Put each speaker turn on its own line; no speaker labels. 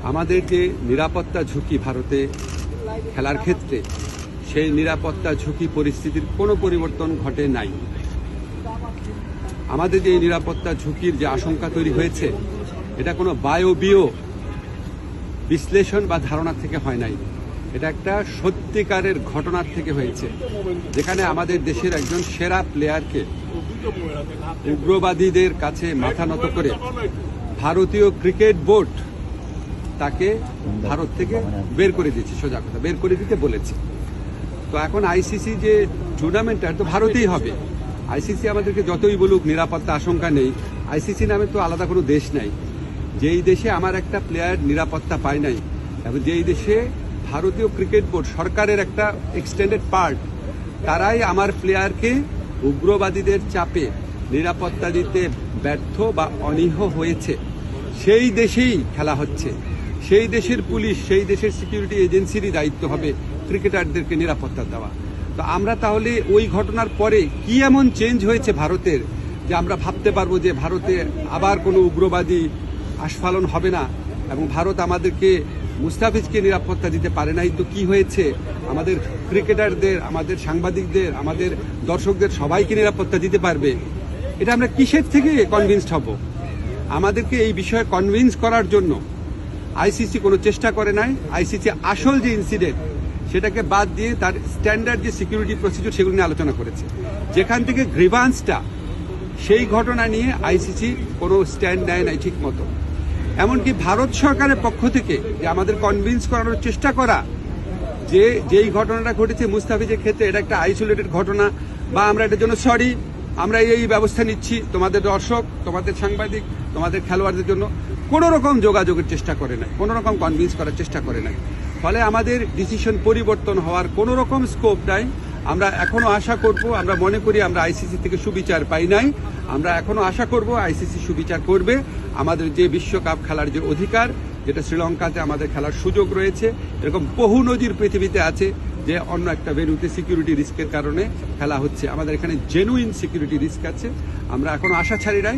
আমাদের যে নিরাপত্তা ঝুঁকি ভারতে খেলার ক্ষেত্রে, সেই নিরাপত্তা ঝুঁকি পরিস্থিতির কোনো পরিবর্তন ঘটে নাই। আমাদের যে নিরাপত্তা ঝুঁকির যে আশঙ্কা তৈরি হয়েছে, এটা কোনো বায়বীয় বিশ্লেষণ বা ধারণা থেকে হয় নাই। এটা একটা সত্যিকারের ঘটনার থেকে হয়েছে, যেখানে আমাদের দেশের একজন সেরা প্লেয়ারকে উগ্রবাদীদের কাছে মাথা নত করে ভারতীয় ক্রিকেট বোর্ড তাকে ভারত থেকে বের করে দিয়েছে, সোজা কথা বের করে দিতে বলেছে। তো এখন আইসিসি যে টুর্নামেন্টটা তো ভারতেই হবে। আইসিসি আমাদেরকে যতই বলুক নিরাপত্তা আশঙ্কা নেই, আইসিসি নামে তো আলাদা কোনো দেশ নাই। যেই দেশে আমার একটা প্লেয়ার নিরাপত্তা পায় নাই, এবং যেই দেশে ভারতীয় ক্রিকেট বোর্ড সরকারের একটা এক্সটেন্ডেড পার্ট, তারাই আমার প্লেয়ারকে উগ্রবাদীদের চাপে নিরাপত্তা দিতে ব্যর্থ বা অনীহ হয়েছে, সেই দেশেই খেলা হচ্ছে। সেই দেশের পুলিশ, সেই দেশের সিকিউরিটি এজেন্সিরই দায়িত্ব হবে ক্রিকেটারদেরকে নিরাপত্তা দেওয়া। তো আমরা তাহলে ওই ঘটনার পরে কি এমন চেঞ্জ হয়েছে ভারতের, যে আমরা ভাবতে পারবো যে ভারতে আবার কোনো উগ্রবাদী আস্ফালন হবে না, এবং ভারত আমাদেরকে মুস্তাফিজকে নিরাপত্তা দিতে পারে নাই। তো কি হয়েছে, আমাদের ক্রিকেটারদের, আমাদের সাংবাদিকদের, আমাদের দর্শকদের সবাইকে নিরাপত্তা দিতে পারবে? এটা আমরা কিসের থেকে কনভিন্সড হব? আমাদেরকে এই বিষয়ে কনভিন্স করার জন্য আইসিসি কোনো চেষ্টা করে নাই। আইসিসি আসল যে ইনসিডেন্ট, সেটাকে বাদ দিয়ে তার স্ট্যান্ডার্ড যে সিকিউরিটি প্রসিডিউর, সেগুলো নিয়ে আলোচনা করেছে। যেখান থেকে গ্রিভান্সটা, সেই ঘটনা নিয়ে আইসিসি কোনো স্ট্যান্ড নেয় নাই ঠিক মতো। এমনকি ভারত সরকারের পক্ষ থেকে যে আমাদের কনভিন্স করানোর চেষ্টা করা যে যেই ঘটনাটা ঘটেছে মুস্তাফিজের ক্ষেত্রে, এটা একটা আইসোলেটেড ঘটনা, বা আমরা এটার জন্য সরি, আমরা এই ব্যবস্থা নিচ্ছি, তোমাদের দর্শক, তোমাদের সাংবাদিক, তোমাদের খেলোয়াড়দের জন্য কোনো রকম যোগাযোগের চেষ্টা করে নাই, কোনো রকম কনভিন্স করার চেষ্টা করে নাই। ফলে আমাদের ডিসিশন পরিবর্তন হওয়ার কোনো রকম স্কোপ নাই। আমরা এখনো আশা করব, আমরা মনে করি আমরা আইসিসি থেকে সুবিচার পাই নাই, আমরা এখনো আশা করব আইসিসি সুবিচার করবে। আমাদের যে বিশ্বকাপ খেলার যে অধিকার, যেটা শ্রীলঙ্কাতে আমাদের খেলার সুযোগ রয়েছে, এরকম বহু নজির পৃথিবীতে আছে যে অন্য একটা ভেন্যুতে সিকিউরিটি রিস্কের কারণে খেলা হচ্ছে। আমাদের এখানে জেনুইন সিকিউরিটি রিস্ক আছে। আমরা এখনো আশা ছাড়ি নাই।